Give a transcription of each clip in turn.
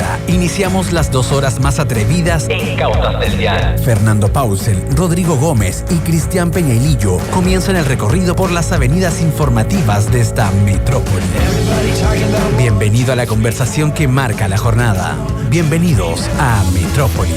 ahora iniciamos las 2 horas más atrevidas e incautas del día. Fernando Paulsen, Rodrigo Gómez y Cristian Peñailillo comienzan el recorrido por las avenidas informativas de esta metrópoli. Bienvenido a la conversación que marca la jornada. Bienvenidos a Metrópolis.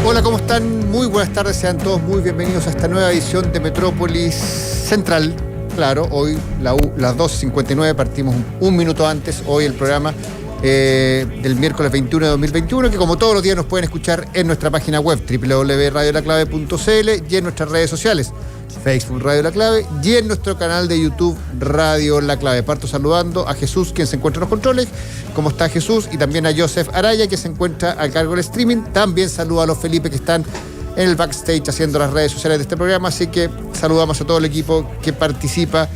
Hola, ¿cómo están? Muy buenas tardes, sean todos muy bienvenidos a esta nueva edición de Metrópolis Central. Claro, hoy las 2:59 partimos un minuto antes, hoy el programa del miércoles 21 de 2021, que como todos los días nos pueden escuchar en nuestra página web www.radiolaclave.cl y en nuestras redes sociales, Facebook Radio La Clave y en nuestro canal de YouTube Radio La Clave. Parto saludando a Jesús, quien se encuentra en los controles. ¿Cómo está Jesús? Y también a Joseph Araya, que se encuentra al cargo del streaming. También saludo a los Felipe, que están en el backstage haciendo las redes sociales de este programa. Así que saludamos a todo el equipo que participa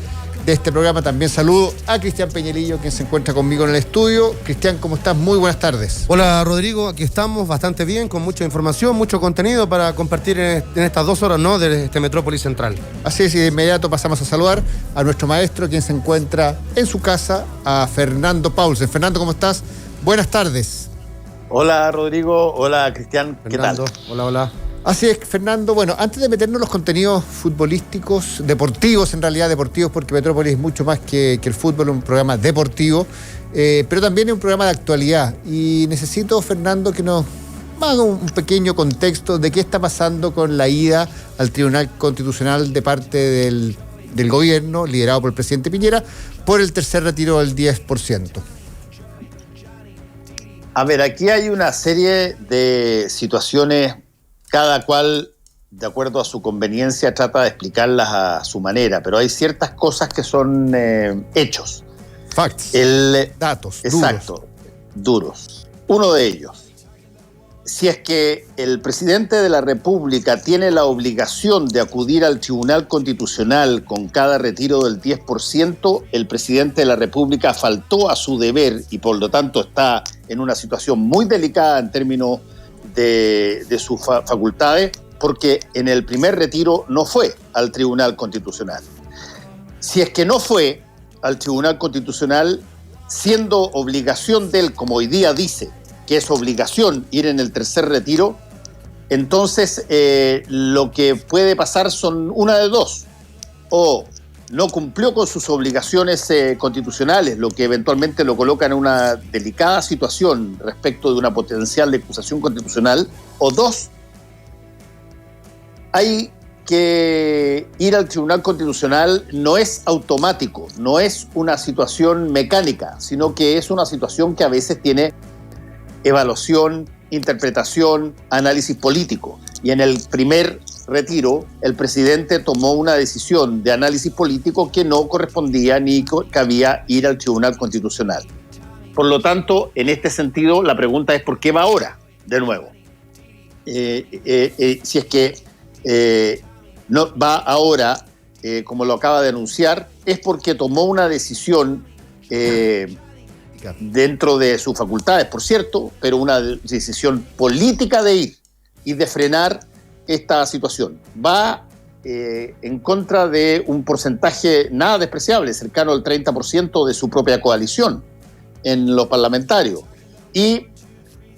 de este programa. También saludo a Cristian Peñailillo, quien se encuentra conmigo en el estudio. Cristian, ¿cómo estás? Muy buenas tardes. Hola Rodrigo, aquí estamos bastante bien, con mucha información, mucho contenido para compartir en estas 2 horas, ¿no?, de este Metrópolis Central. Así es, y de inmediato pasamos a saludar a nuestro maestro, quien se encuentra en su casa, a Fernando Paulsen. Fernando, ¿cómo estás? Buenas tardes. Hola Rodrigo, hola Cristian, ¿qué Fernando, tal? hola. Así es, Fernando. Bueno, antes de meternos en los contenidos futbolísticos, deportivos, en realidad deportivos, porque Metrópolis es mucho más que el fútbol, un programa deportivo, pero también es un programa de actualidad. Y necesito, Fernando, que nos haga un pequeño contexto de qué está pasando con la ida al Tribunal Constitucional de parte del gobierno, liderado por el presidente Piñera, por el tercer retiro del 10%. A ver, aquí hay una serie de situaciones. Cada cual, de acuerdo a su conveniencia, trata de explicarlas a su manera, pero hay ciertas cosas que son hechos. Facts. Datos. Exacto, duros. Uno de ellos, si es que el presidente de la República tiene la obligación de acudir al Tribunal Constitucional con cada retiro del 10%, el presidente de la República faltó a su deber y por lo tanto está en una situación muy delicada en términos de sus facultades, porque en el primer retiro no fue al Tribunal Constitucional. Si es que no fue al Tribunal Constitucional, siendo obligación de él, como hoy día dice, que es obligación ir en el tercer retiro, entonces lo que puede pasar son una de dos: o no cumplió con sus obligaciones constitucionales, lo que eventualmente lo coloca en una delicada situación respecto de una potencial acusación constitucional, o dos, hay que ir al Tribunal Constitucional no es automático, no es una situación mecánica, sino que es una situación que a veces tiene evaluación, interpretación, análisis político. Y en el primer retiro, el presidente tomó una decisión de análisis político que no correspondía ni cabía ir al Tribunal Constitucional. Por lo tanto, en este sentido, la pregunta es ¿por qué va ahora? De nuevo. Si es que no va ahora, como lo acaba de anunciar, es porque tomó una decisión dentro de sus facultades, por cierto, pero una decisión política de ir y de frenar esta situación. Va en contra de un porcentaje nada despreciable, cercano al 30% de su propia coalición en lo parlamentario. Y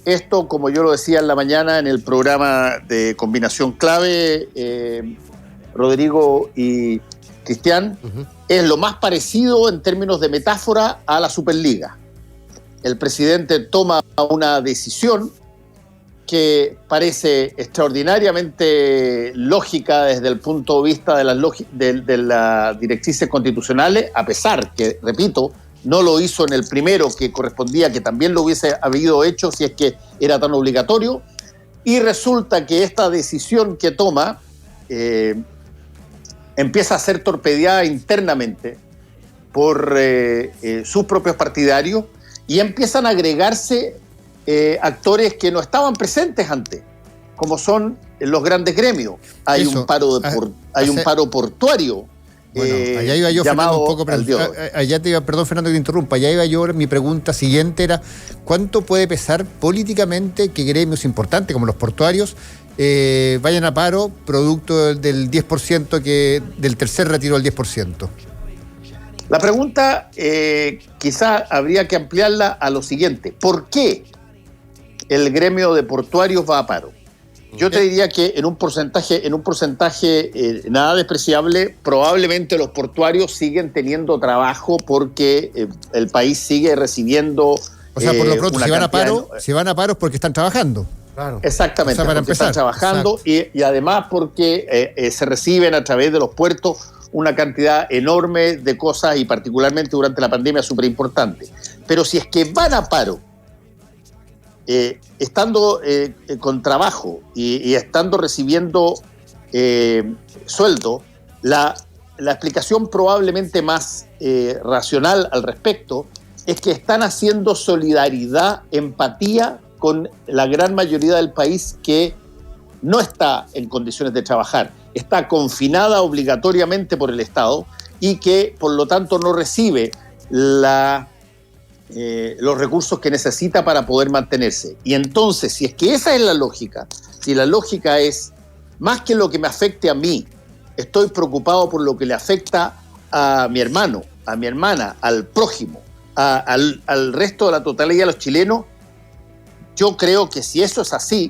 esto, como yo lo decía en la mañana en el programa de Combinación Clave, Rodrigo y Cristian, es lo más parecido en términos de metáfora a la Superliga. El presidente toma una decisión que parece extraordinariamente lógica desde el punto de vista de las directrices constitucionales, a pesar que, repito, no lo hizo en el primero que correspondía, que también lo hubiese habido hecho si es que era tan obligatorio, y resulta que esta decisión que toma empieza a ser torpedeada internamente por sus propios partidarios y empiezan a agregarse actores que no estaban presentes antes, como son los grandes gremios. Hay un paro portuario. Bueno, allá iba yo, Fernando, un poco, allá te iba, perdón, Fernando, que te interrumpa, allá iba yo, mi pregunta siguiente era, ¿cuánto puede pesar políticamente que gremios importantes como los portuarios vayan a paro producto del 10%, del tercer retiro del 10%? La pregunta quizá habría que ampliarla a lo siguiente. ¿Por qué el gremio de portuarios va a paro? Yo te diría que en un porcentaje nada despreciable, probablemente los portuarios siguen teniendo trabajo porque el país sigue recibiendo. O sea, por lo pronto, si van a paro es porque están trabajando. Claro. Exactamente, o sea, para porque empezar, están trabajando y además porque se reciben a través de los puertos una cantidad enorme de cosas y particularmente durante la pandemia súper importante. Pero si es que van a paro, estando con trabajo y estando recibiendo sueldo, la explicación probablemente más racional al respecto es que están haciendo solidaridad, empatía con la gran mayoría del país que no está en condiciones de trabajar, está confinada obligatoriamente por el Estado y que por lo tanto no recibe los recursos que necesita para poder mantenerse. Y entonces, si es que esa es la lógica, si la lógica es más que lo que me afecte a mí, estoy preocupado por lo que le afecta a mi hermano, a mi hermana, al prójimo, al resto de la totalidad de los chilenos, yo creo que si eso es así,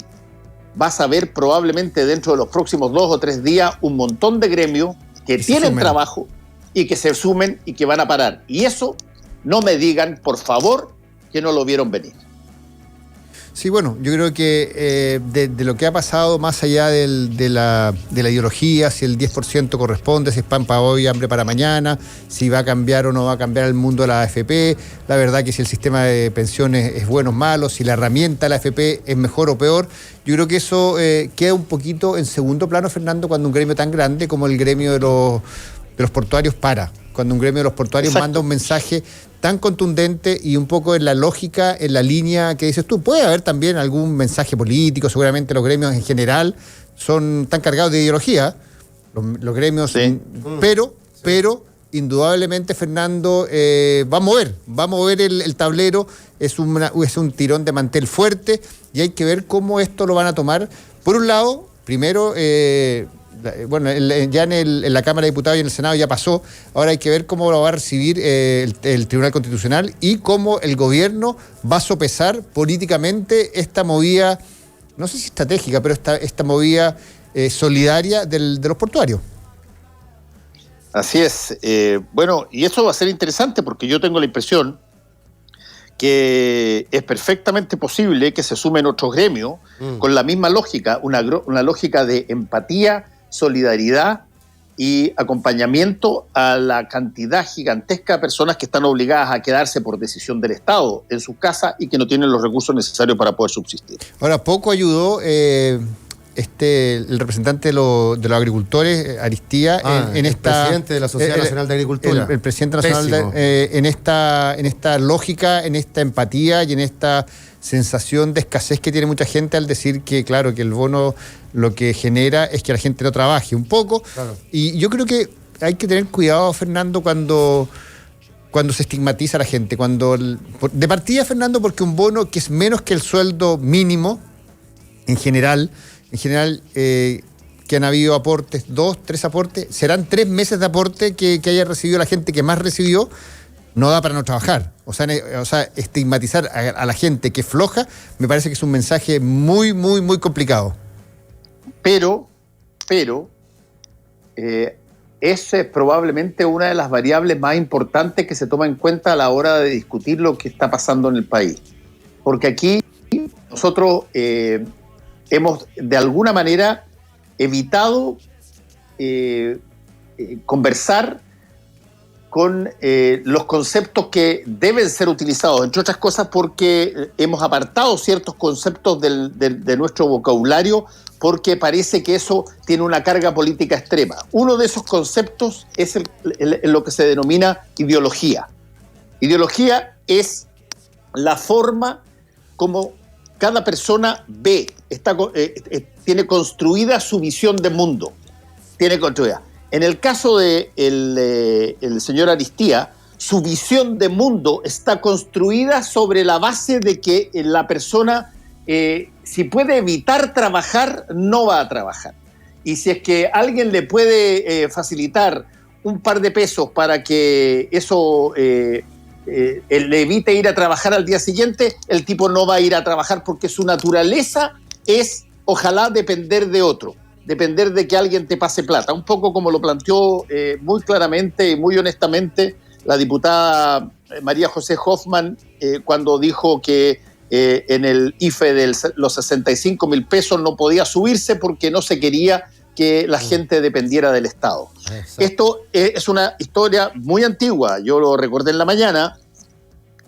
vas a ver probablemente dentro de los próximos 2 o 3 días un montón de gremios que tienen trabajo y que se sumen y que van a parar. Y eso no me digan, por favor, que no lo vieron venir. Sí, bueno, yo creo que de lo que ha pasado, más allá de la ideología, si el 10% corresponde, si es pan para hoy, hambre para mañana, si va a cambiar o no va a cambiar el mundo de la AFP, la verdad que si el sistema de pensiones es bueno o malo, si la herramienta de la AFP es mejor o peor, yo creo que eso queda un poquito en segundo plano, Fernando, cuando un gremio tan grande como el gremio de los portuarios para. Cuando un gremio de los portuarios manda un mensaje tan contundente y un poco en la lógica, en la línea que dices tú. Puede haber también algún mensaje político, seguramente los gremios en general están cargados de ideología, los gremios, sí. Pero indudablemente, Fernando, va a mover el tablero, es un tirón de mantel fuerte y hay que ver cómo esto lo van a tomar. Por un lado, primero... ya en la Cámara de Diputados y en el Senado ya pasó, ahora hay que ver cómo lo va a recibir el Tribunal Constitucional y cómo el gobierno va a sopesar políticamente esta movida, no sé si estratégica, pero esta movida solidaria de los portuarios. Así es. Bueno, y eso va a ser interesante porque yo tengo la impresión que es perfectamente posible que se sumen otros gremios con la misma lógica, una lógica de empatía, solidaridad y acompañamiento a la cantidad gigantesca de personas que están obligadas a quedarse por decisión del Estado en sus casas y que no tienen los recursos necesarios para poder subsistir. Ahora, poco ayudó el representante de los agricultores, Aristía, el presidente de la Sociedad Nacional de Agricultura. El presidente nacional en esta lógica, en esta empatía y en esta sensación de escasez que tiene mucha gente al decir que, claro, que el bono lo que genera es que la gente no trabaje un poco. Claro. Y yo creo que hay que tener cuidado, Fernando, cuando se estigmatiza a la gente. De partida, Fernando, porque un bono que es menos que el sueldo mínimo, en general, que han habido aportes, 2, 3 aportes, serán 3 meses de aporte que haya recibido la gente que más recibió, no da para no trabajar. O sea, estigmatizar a la gente que es floja, me parece que es un mensaje muy, muy, muy complicado. Pero esa es probablemente una de las variables más importantes que se toma en cuenta a la hora de discutir lo que está pasando en el país. Porque aquí nosotros hemos de alguna manera evitado conversar con los conceptos que deben ser utilizados, entre otras cosas porque hemos apartado ciertos conceptos de nuestro vocabulario porque parece que eso tiene una carga política extrema. Uno de esos conceptos es lo que se denomina ideología. Ideología es la forma como cada persona ve, tiene construida su visión de mundo. En el caso del el señor Aristía, su visión de mundo está construida sobre la base de que la persona, si puede evitar trabajar, no va a trabajar. Y si es que alguien le puede facilitar un par de pesos para que eso le evite ir a trabajar al día siguiente, el tipo no va a ir a trabajar porque su naturaleza es, ojalá, depender de otro, depender de que alguien te pase plata. Un poco como lo planteó muy claramente y muy honestamente la diputada María José Hoffman cuando dijo que en el IFE de los 65.000 pesos no podía subirse porque no se quería que la gente dependiera del Estado. Exacto. Esto es una historia muy antigua. Yo lo recordé en la mañana.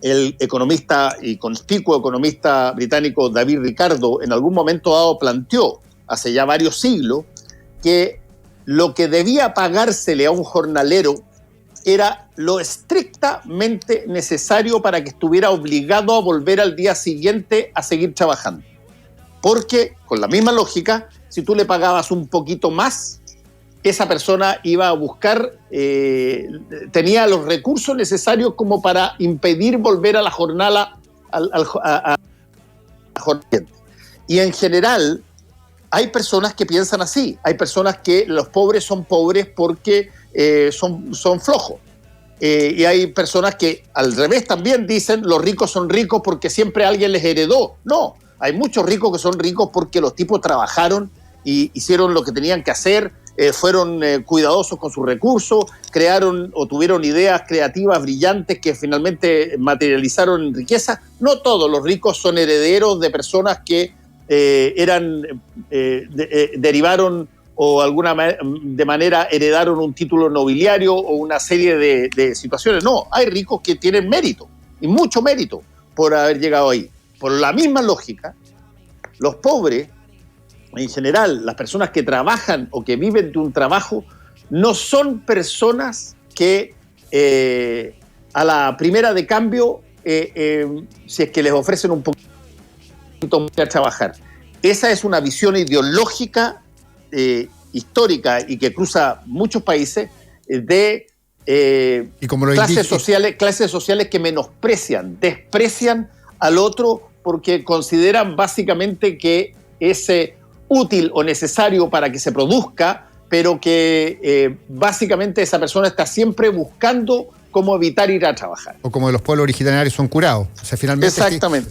El economista y conspicuo economista británico David Ricardo en algún momento dado planteó, hace ya varios siglos, que lo que debía pagársele a un jornalero era lo estrictamente necesario para que estuviera obligado a volver al día siguiente a seguir trabajando. Porque, con la misma lógica, si tú le pagabas un poquito más, esa persona iba a buscar, tenía los recursos necesarios como para impedir volver a la jornada a jornada. Y en general, hay personas que piensan así. Hay personas que los pobres son pobres porque son flojos. Y hay personas que al revés también dicen los ricos son ricos porque siempre alguien les heredó. No, hay muchos ricos que son ricos porque los tipos trabajaron y hicieron lo que tenían que hacer, fueron cuidadosos con sus recursos, crearon o tuvieron ideas creativas brillantes que finalmente materializaron en riqueza. No todos los ricos son herederos de personas que derivaron o de manera heredaron un título nobiliario o una serie de situaciones. No, hay ricos que tienen mérito, y mucho mérito, por haber llegado ahí. Por la misma lógica, los pobres, en general, las personas que trabajan o que viven de un trabajo, no son personas que a la primera de cambio, si es que les ofrecen un poquito a trabajar. Esa es una visión ideológica histórica y que cruza muchos países de y como clases sociales que desprecian al otro porque consideran básicamente que es útil o necesario para que se produzca, pero que básicamente esa persona está siempre buscando cómo evitar ir a trabajar. O como los pueblos originarios son curados. O sea, finalmente exactamente.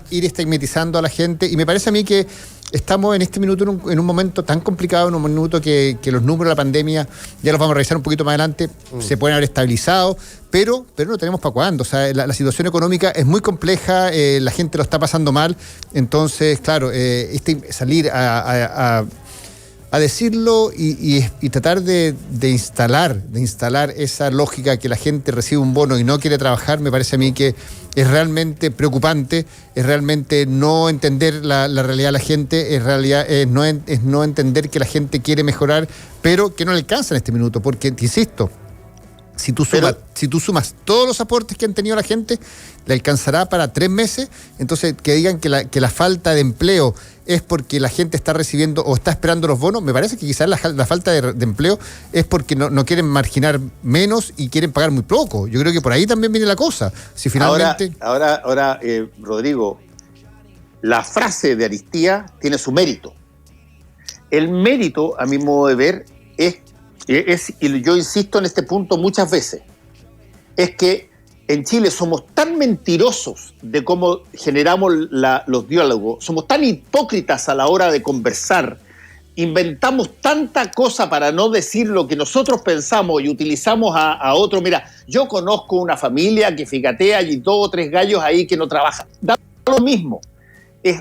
Ir estigmatizando a la gente. Y me parece a mí que estamos en este minuto en un momento tan complicado, en un minuto que los números de la pandemia, ya los vamos a revisar un poquito más adelante, se pueden haber estabilizado, pero no tenemos para cuándo. O sea, la situación económica es muy compleja, la gente lo está pasando mal. Entonces, claro, salir a decirlo y tratar de instalar esa lógica que la gente recibe un bono y no quiere trabajar, me parece a mí que es realmente preocupante, es realmente no entender la realidad de la gente, es no entender que la gente quiere mejorar, pero que no le alcanza en este minuto, porque, te insisto, si tú sumas todos los aportes que han tenido la gente, le alcanzará para 3 meses. Entonces, que digan que la falta de empleo es porque la gente está recibiendo o está esperando los bonos, me parece que quizás la falta de empleo es porque no quieren marginar menos y quieren pagar muy poco. Yo creo que por ahí también viene la cosa. Si finalmente... Ahora, Rodrigo, la frase de Aristía tiene su mérito. El mérito, a mi modo de ver, y yo insisto en este punto muchas veces, es que en Chile somos tan mentirosos de cómo generamos los diálogos, somos tan hipócritas a la hora de conversar, inventamos tanta cosa para no decir lo que nosotros pensamos y utilizamos a otro. Mira, yo conozco una familia que, fíjate, hay 2 o 3 gallos ahí que no trabajan. Da lo mismo.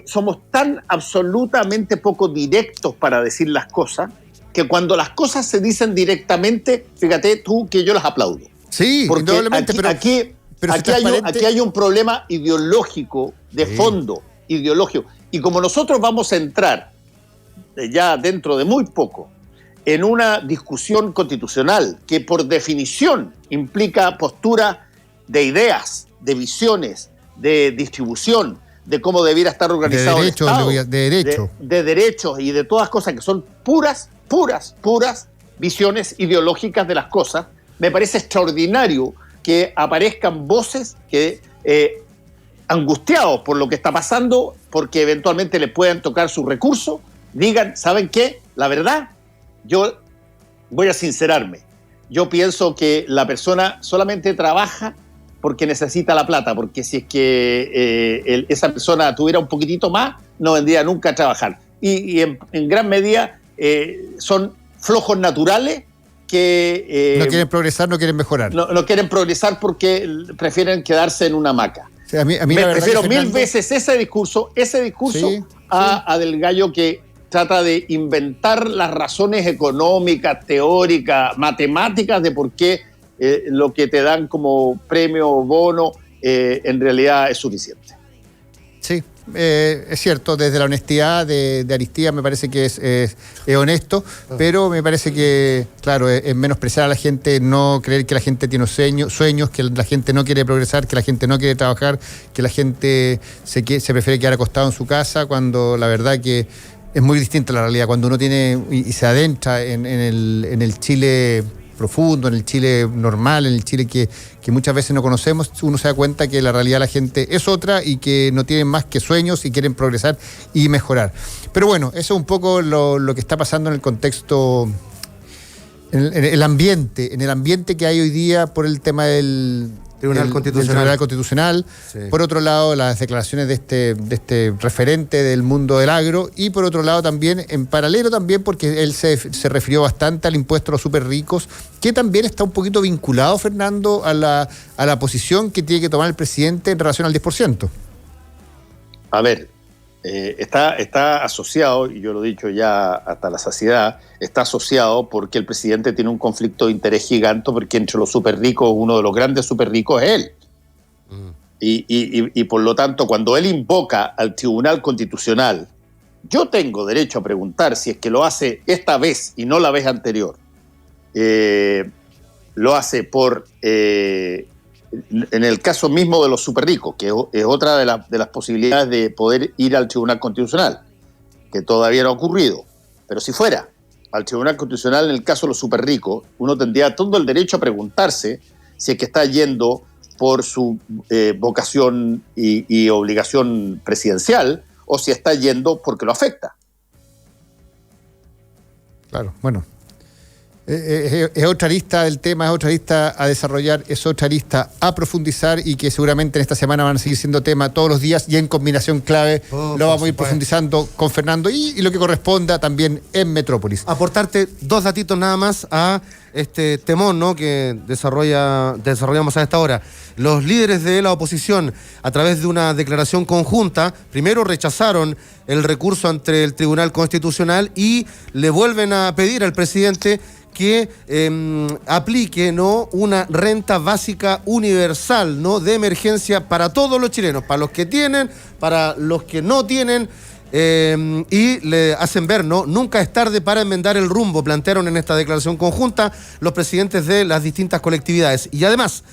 Somos tan absolutamente poco directos para decir las cosas que cuando las cosas se dicen directamente, fíjate tú que yo las aplaudo. Sí, porque indudablemente, aquí hay un problema ideológico, de fondo, ideológico. Y como nosotros vamos a entrar ya dentro de muy poco en una discusión constitucional que por definición implica postura de ideas, de visiones, de distribución, de cómo debiera estar organizado el Estado, de derechos y de todas cosas que son puras visiones ideológicas de las cosas, me parece extraordinario que aparezcan voces que, angustiados por lo que está pasando, porque eventualmente les puedan tocar sus recursos, digan, ¿saben qué? La verdad, yo voy a sincerarme. yo pienso que la persona solamente trabaja porque necesita la plata, porque si es que esa persona tuviera un poquitito más, no vendría nunca a trabajar. Y en gran medida son flojos naturales que... no quieren progresar, no quieren mejorar. No quieren progresar porque prefieren quedarse en una hamaca. O sea, a mí la verdad prefiero que Fernando, mil veces ese discurso sí, a del Gallo que trata de inventar las razones económicas, teóricas, matemáticas de por qué lo que te dan como premio o bono en realidad es suficiente. Sí, es cierto, desde la honestidad de Aristía me parece que es honesto, pero me parece que, claro, es menospreciar a la gente, no creer que la gente tiene sueños, que la gente no quiere progresar, que la gente no quiere trabajar, que la gente se prefiere quedar acostado en su casa, cuando la verdad que es muy distinta la realidad. Cuando uno tiene y se adentra en el Chile profundo, en el Chile normal, en el Chile que muchas veces no conocemos, uno se da cuenta que la realidad de la gente es otra y que no tienen más que sueños y quieren progresar y mejorar. Pero bueno, eso es un poco lo que está pasando en el contexto, en el ambiente que hay hoy día por el tema del Tribunal Constitucional. Sí. Por otro lado, las declaraciones de este referente del mundo del agro, y por otro lado también, en paralelo también, porque él se refirió bastante al impuesto a los súper ricos, que también está un poquito vinculado, Fernando, a la posición que tiene que tomar el presidente en relación al 10%. A ver, está asociado, y yo lo he dicho ya hasta la saciedad, está asociado porque el presidente tiene un conflicto de interés gigante, porque entre los súper ricos, uno de los grandes súper ricos es él. Y por lo tanto, cuando él invoca al Tribunal Constitucional, yo tengo derecho a preguntar si es que lo hace esta vez y no la vez anterior. Lo hace por... en el caso mismo de los súper ricos, que es otra de las posibilidades de poder ir al Tribunal Constitucional, que todavía no ha ocurrido. Pero si fuera al Tribunal Constitucional en el caso de los súper ricos, uno tendría todo el derecho a preguntarse si es que está yendo por su vocación y obligación presidencial, o si está yendo porque lo afecta. Claro, bueno. Es otra lista del tema, es otra lista a desarrollar, es otra lista a profundizar, y que seguramente en esta semana van a seguir siendo tema todos los días, y en combinación clave lo vamos a ir profundizando con Fernando y lo que corresponda también en Metrópolis. Aportarte dos datitos nada más a este temón, ¿no?, que desarrollamos a esta hora. Los líderes de la oposición, a través de una declaración conjunta, primero rechazaron el recurso ante el Tribunal Constitucional y le vuelven a pedir al presidente que aplique, ¿no?, una renta básica universal, ¿no?, de emergencia para todos los chilenos, para los que tienen, para los que no tienen, y le hacen ver, ¿no?, nunca es tarde para enmendar el rumbo, plantearon en esta declaración conjunta los presidentes de las distintas colectividades. Y además,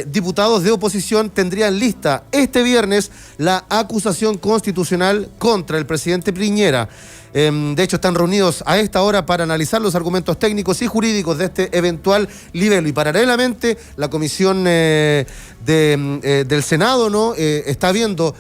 diputados de oposición tendrían lista este viernes la acusación constitucional contra el presidente Piñera. De hecho, están reunidos a esta hora para analizar los argumentos técnicos y jurídicos de este eventual libelo. Y paralelamente, la comisión del Senado, ¿no?, está viendo,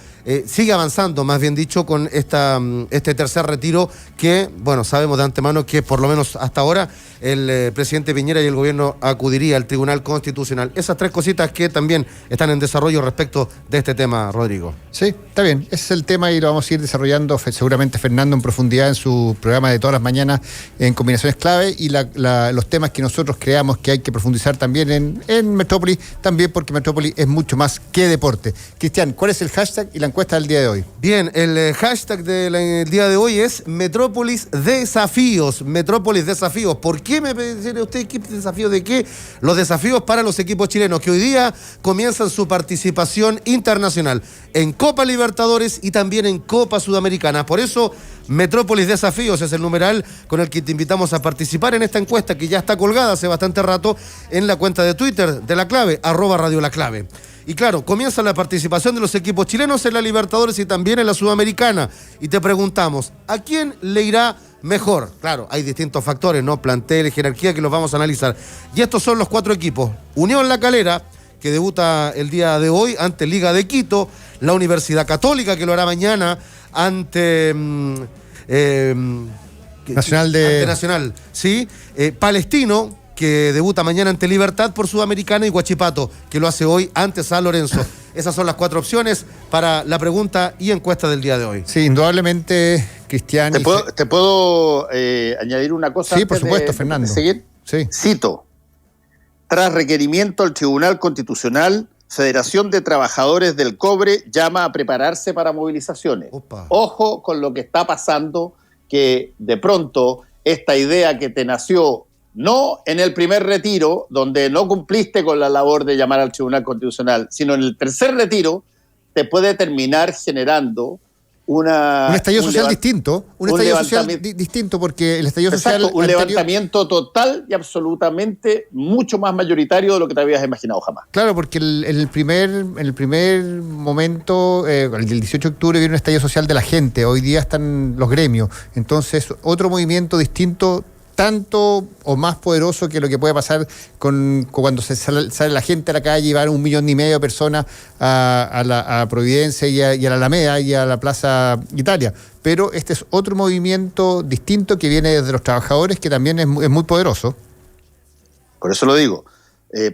sigue avanzando, más bien dicho, con este tercer retiro que, bueno, sabemos de antemano que por lo menos hasta ahora el presidente Piñera y el gobierno acudiría al Tribunal Constitucional. Esas tres cositas que también están en desarrollo respecto de este tema, Rodrigo. Sí, está bien, ese es el tema y lo vamos a ir desarrollando seguramente Fernando en profundidad en su programa de todas las mañanas en Combinaciones Clave, y los temas que nosotros creamos que hay que profundizar también en Metrópolis, también porque Metrópolis es mucho más que deporte. Cristian, ¿cuál es el hashtag y la encuesta del día de hoy? Bien, el hashtag del día de hoy es Metrópolis Desafíos. Metrópolis Desafíos. ¿Por qué me dice usted qué desafío de qué? Los desafíos para los equipos chilenos que hoy día comienzan su participación internacional en Copa Libertadores y también en Copa Sudamericana. Por eso, Metrópolis Desafíos es el numeral con el que te invitamos a participar en esta encuesta que ya está colgada hace bastante rato en la cuenta de Twitter de La Clave, @RadioLaClave. Y claro, comienza la participación de los equipos chilenos en la Libertadores y también en la Sudamericana. Y te preguntamos, ¿a quién le irá mejor? Claro, hay distintos factores, ¿no? Plantel, jerarquía, que los vamos a analizar. Y estos son los 4 equipos. Unión La Calera, que debuta el día de hoy ante Liga de Quito. La Universidad Católica, que lo hará mañana ante Nacional, sí. Palestino, que debuta mañana ante Libertad por Sudamericana, y Huachipato, que lo hace hoy ante San Lorenzo. Esas son las 4 opciones para la pregunta y encuesta del día de hoy. Sí, indudablemente, Cristian. ¿Te puedo añadir una cosa? Sí, por supuesto, Fernando. ¿De seguir? Sí. Cito. Tras requerimiento al Tribunal Constitucional, Federación de Trabajadores del Cobre llama a prepararse para movilizaciones. Opa. Ojo con lo que está pasando, que de pronto esta idea que te nació no en el primer retiro, donde no cumpliste con la labor de llamar al Tribunal Constitucional, sino en el tercer retiro, te puede terminar generando un estallido social distinto. Un estallido social distinto, porque el estallido social un levantamiento total y absolutamente mucho más mayoritario de lo que te habías imaginado jamás. Claro, porque en el primer momento, el 18 de octubre, viene un estallido social de la gente. Hoy día están los gremios. Entonces, otro movimiento distinto, tanto o más poderoso que lo que puede pasar cuando sale la gente a la calle y van 1,5 millones de personas a Providencia y a la Alameda y a la Plaza Italia. Pero este es otro movimiento distinto que viene desde los trabajadores, que también es muy poderoso. Por eso lo digo,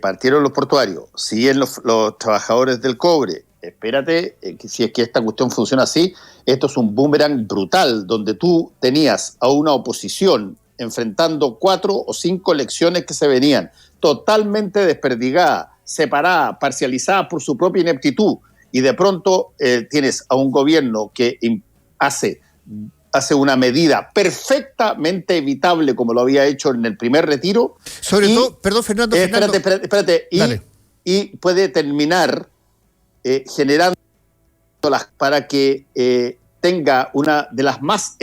partieron los portuarios, siguen los trabajadores del cobre. Espérate, si es que esta cuestión funciona así, esto es un boomerang brutal, donde tú tenías a una oposición enfrentando 4 o 5 elecciones que se venían, totalmente desperdigada, separada, parcializada por su propia ineptitud, y de pronto tienes a un gobierno que hace una medida perfectamente evitable, como lo había hecho en el primer retiro. Sobre todo, perdón, Fernando. Espérate, y puede terminar generando para que tenga una de las más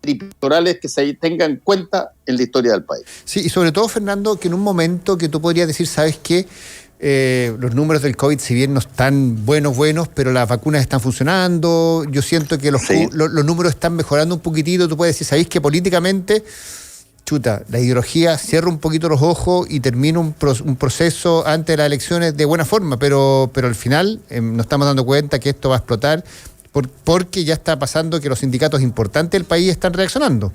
electorales que se tenga en cuenta en la historia del país. Sí, y sobre todo, Fernando, que en un momento que tú podrías decir, ¿sabes qué? Los números del COVID, si bien no están buenos, pero las vacunas están funcionando. Yo siento que los números están mejorando un poquitito. Tú puedes decir, ¿sabéis que políticamente, la ideología cierra un poquito los ojos y termina un proceso antes de las elecciones de buena forma? Pero al final nos estamos dando cuenta que esto va a explotar, porque ya está pasando que los sindicatos importantes del país están reaccionando.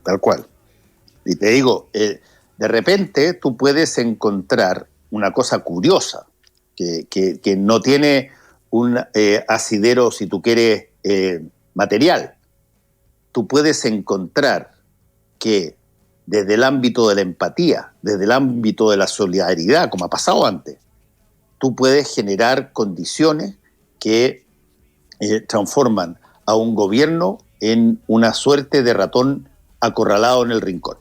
Tal cual. Y te digo, de repente tú puedes encontrar una cosa curiosa, que no tiene un asidero, si tú quieres, material. Tú puedes encontrar que desde el ámbito de la empatía, desde el ámbito de la solidaridad, como ha pasado antes, tú puedes generar condiciones que transforman a un gobierno en una suerte de ratón acorralado en el rincón.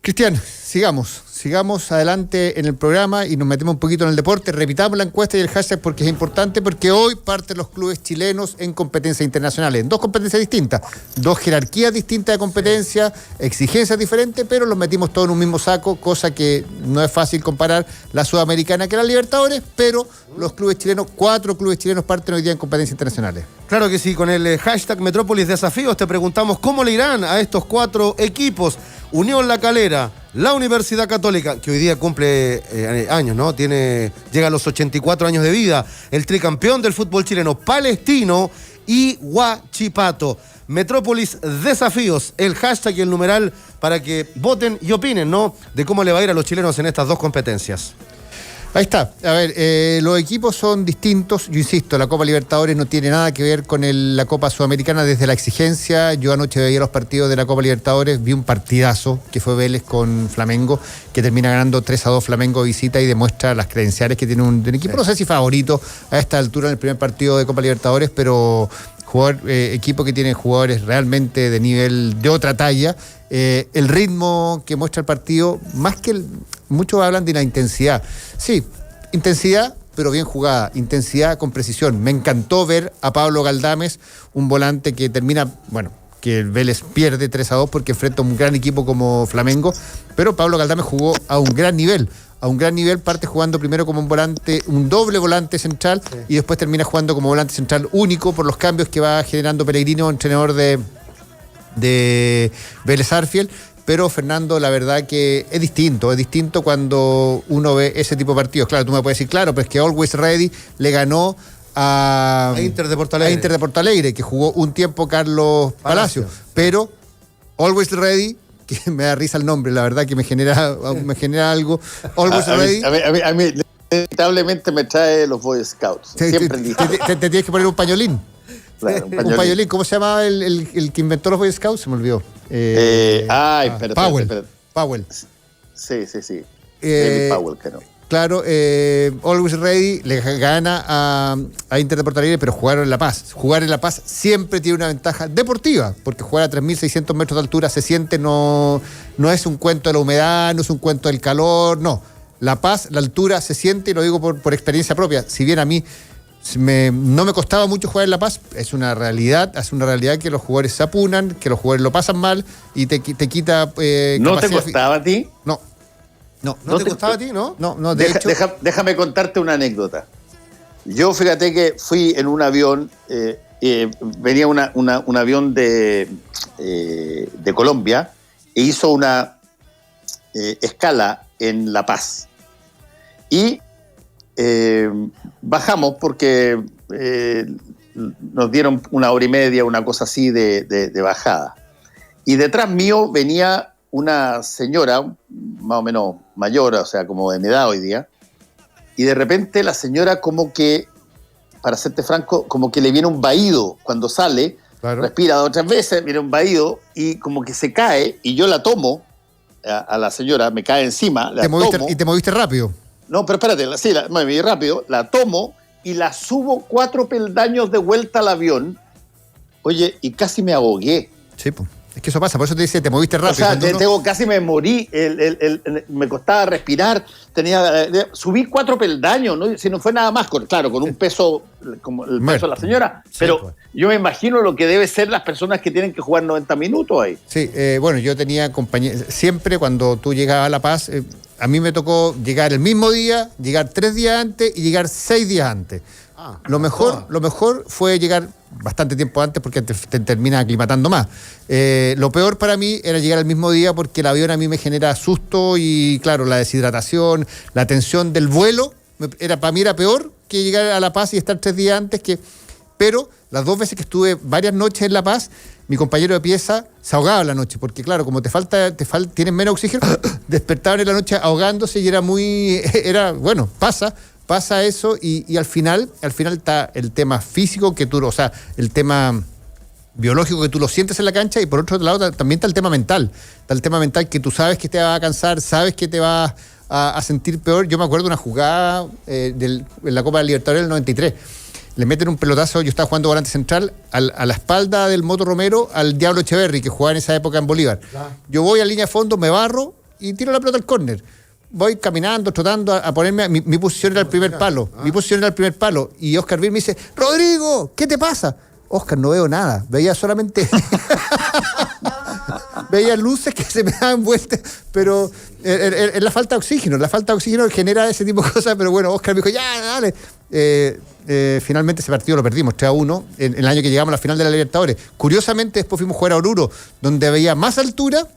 Cristian, sigamos adelante en el programa y nos metemos un poquito en el deporte. Repitamos la encuesta y el hashtag, porque es importante, porque hoy parten los clubes chilenos en competencias internacionales, en 2 competencias distintas, 2 jerarquías distintas de competencia, exigencias diferentes, pero los metimos todos en un mismo saco, cosa que no es fácil comparar la Sudamericana que la Libertadores, pero los clubes chilenos, 4 clubes chilenos parten hoy día en competencias internacionales. Claro que sí, con el hashtag Metrópolis Desafíos te preguntamos cómo le irán a estos 4 equipos. Unión La Calera, la Universidad Católica, que hoy día cumple años, ¿no? Llega a los 84 años de vida, el tricampeón del fútbol chileno, Palestino, y Huachipato. Metrópolis Desafíos, el hashtag y el numeral para que voten y opinen, ¿no?, de cómo le va a ir a los chilenos en estas 2 competencias. Ahí está. A ver, los equipos son distintos. Yo insisto, la Copa Libertadores no tiene nada que ver con la Copa Sudamericana desde la exigencia. Yo anoche veía los partidos de la Copa Libertadores, vi un partidazo que fue Vélez con Flamengo, que termina ganando 3-2 Flamengo visita y demuestra las credenciales que tiene un equipo, no sé si favorito a esta altura en el primer partido de Copa Libertadores, pero equipo que tiene jugadores realmente de nivel de otra talla. El ritmo que muestra el partido, más que muchos hablan de la intensidad. Sí, intensidad, pero bien jugada, intensidad con precisión. Me encantó ver a Pablo Galdames, un volante que que el Vélez pierde 3-2 porque enfrenta a un gran equipo como Flamengo, pero Pablo Galdames jugó a un gran nivel, parte jugando primero como un volante, un doble volante central, sí, y después termina jugando como volante central único por los cambios que va generando Pellegrino, entrenador de Vélez Sarsfield. Pero, Fernando, la verdad que es distinto cuando uno ve ese tipo de partidos. Claro, tú me puedes decir, claro, pero es que Always Ready le ganó a Inter de Porto Alegre, que jugó un tiempo Carlos Palacio. Pero Always Ready, que me da risa el nombre, la verdad que me genera algo. Always Ready. A mí lamentablemente me trae los Boy Scouts. Siempre te tienes que poner un pañolín. Claro, un pañolín. ¿Cómo se llamaba el que inventó los Boy Scouts? Se me olvidó. Espérate. Powell. Sí. David Powell, que no. Claro, Always Ready le gana a Inter de Porto Alegre, pero jugaron en La Paz. Jugar en La Paz siempre tiene una ventaja deportiva, porque jugar a 3.600 metros de altura se siente, no es un cuento de la humedad, no es un cuento del calor, no. La Paz, la altura se siente, y lo digo por experiencia propia. Si bien a mí no me costaba mucho jugar en La Paz, es una realidad que los jugadores se apunan, que los jugadores lo pasan mal y te quita ¿No te costaba a ti? No te costaba a ti, ¿no? No, de hecho. Déjame contarte una anécdota. Yo, fíjate que fui en un avión, venía un avión de Colombia e hizo una escala en La Paz. Y bajamos porque nos dieron 1 hora y media, una cosa así de bajada. Y detrás mío venía una señora, más o menos mayor, o sea, como de mi edad hoy día, y de repente la señora como que, para serte franco, como que le viene un vaído cuando sale, claro. Respira 2 o 3 veces, viene un vaído y como que se cae, y yo la tomo a la señora, me cae encima, ¿Y te moviste rápido? No, pero espérate, me moví rápido, la tomo y la subo 4 peldaños de vuelta al avión, oye, y casi me ahogué. Sí, pues. Es que eso pasa, por eso te dice, te moviste rápido. O sea, casi me morí, me costaba respirar, subí 4 peldaños, ¿no? Si no fue nada más, con un peso, como el peso de la señora, sí, pero pues. Yo me imagino lo que debe ser las personas que tienen que jugar 90 minutos ahí. Sí, bueno, yo tenía compañeros, siempre cuando tú llegabas a La Paz, a mí me tocó llegar el mismo día, llegar 3 días antes y llegar 6 días antes. Lo mejor fue llegar bastante tiempo antes porque te terminas aclimatando más. Lo peor para mí era llegar al mismo día porque el avión a mí me genera susto y, claro, la deshidratación, la tensión del vuelo, para mí era peor que llegar a La Paz y estar 3 días antes. Pero las 2 veces que estuve varias noches en La Paz, mi compañero de pieza se ahogaba en la noche porque, claro, como tienes menos oxígeno, despertaban en la noche ahogándose y pasa eso y al final está el tema físico el tema biológico que tú lo sientes en la cancha, y por otro lado también está el tema mental. Está el tema mental que tú sabes que te va a cansar, sabes que te vas a sentir peor. Yo me acuerdo de una jugada en la Copa Libertadores del 93. Le meten un pelotazo, yo estaba jugando volante central, a la espalda del Moto Romero, al Diablo Echeverri, que jugaba en esa época en Bolívar. Yo voy a línea de fondo, me barro y tiro la pelota al córner. Voy caminando, trotando a ponerme. Mi posición era el primer palo. Mi posición era el primer palo. Y Oscar Vir me dice: Rodrigo, ¿qué te pasa? Oscar, no veo nada. Veía solamente. Veía luces que se me daban vueltas. Pero es la falta de oxígeno. La falta de oxígeno genera ese tipo de cosas. Pero bueno, Oscar me dijo: ya, dale. Finalmente ese partido lo perdimos 3-1 en el año que llegamos a la final de la Libertadores. Curiosamente, después fuimos a jugar a Oruro, donde había más altura.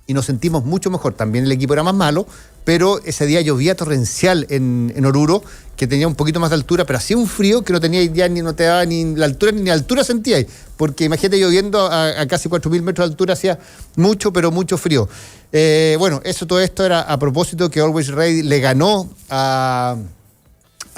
Y nos sentimos mucho mejor. También el equipo era más malo, pero ese día llovía torrencial en Oruro, que tenía un poquito más de altura, pero hacía un frío que no tenía idea, no te daba ni la altura sentíais, porque imagínate lloviendo a casi 4.000 metros de altura, hacía mucho, pero mucho frío. Todo esto era a propósito que Always Ready le ganó a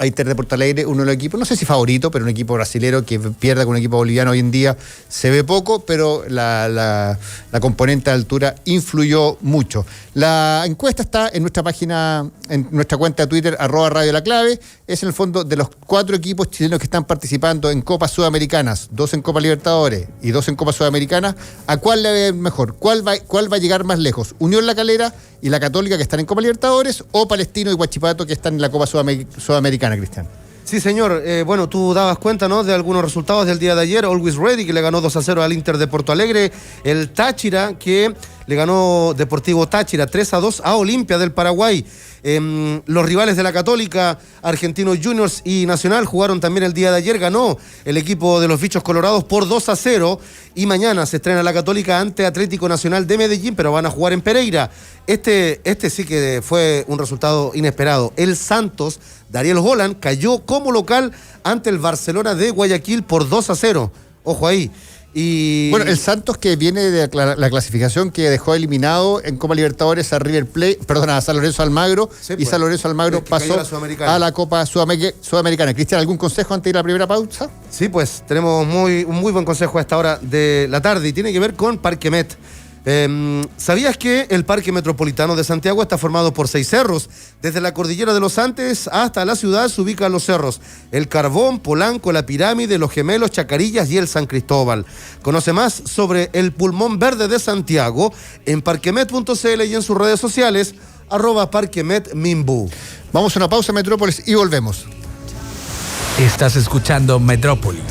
Inter de Porto Alegre, uno de los equipos, no sé si favorito, pero un equipo brasilero que pierda con un equipo boliviano hoy en día se ve poco, pero la componente de altura influyó mucho. La encuesta está en nuestra página, en nuestra cuenta de Twitter, @RadioLaClave. Es en el fondo de los 4 equipos chilenos que están participando en Copas Sudamericanas, 2 en Copa Libertadores y 2 en Copa Sudamericana. ¿A cuál le ve mejor? ¿Cuál va a llegar más lejos? ¿Unión La Calera y la Católica, que están en Copa Libertadores, o Palestino y Huachipato, que están en la Copa Sudamericana, Cristian? Sí, señor. Tú dabas cuenta, ¿no?, de algunos resultados del día de ayer. Always Ready, que le ganó 2-0 al Inter de Porto Alegre. El Táchira, que le ganó Deportivo Táchira 3-2 a Olimpia del Paraguay. Los rivales de la Católica, Argentinos Juniors y Nacional, jugaron también el día de ayer. Ganó el equipo de los Bichos Colorados por 2-0. Y mañana se estrena la Católica ante Atlético Nacional de Medellín, pero van a jugar en Pereira. Este sí que fue un resultado inesperado. El Santos, Dariel Holland, cayó como local ante el Barcelona de Guayaquil por 2-0. Ojo ahí. Y bueno, el Santos, que viene de la clasificación que dejó eliminado en Copa Libertadores a River Plate, a San Lorenzo Almagro, sí, y San Lorenzo Almagro pasó a la Copa Sudamericana. Cristian, ¿algún consejo antes de ir a la primera pausa? Sí, pues tenemos un muy buen consejo a esta hora de la tarde y tiene que ver con Parque Met. ¿Sabías que el Parque Metropolitano de Santiago está formado por 6 cerros? Desde la cordillera de los Andes hasta la ciudad se ubican los cerros El Carbón, Polanco, La Pirámide, Los Gemelos, Chacarillas y el San Cristóbal. Conoce más sobre el Pulmón Verde de Santiago en parquemet.cl y en sus redes sociales @parquemetminbu. Vamos a una pausa, Metrópolis, y volvemos. Estás escuchando Metrópolis.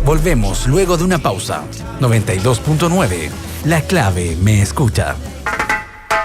Volvemos luego de una pausa. 92.9. La clave me escucha.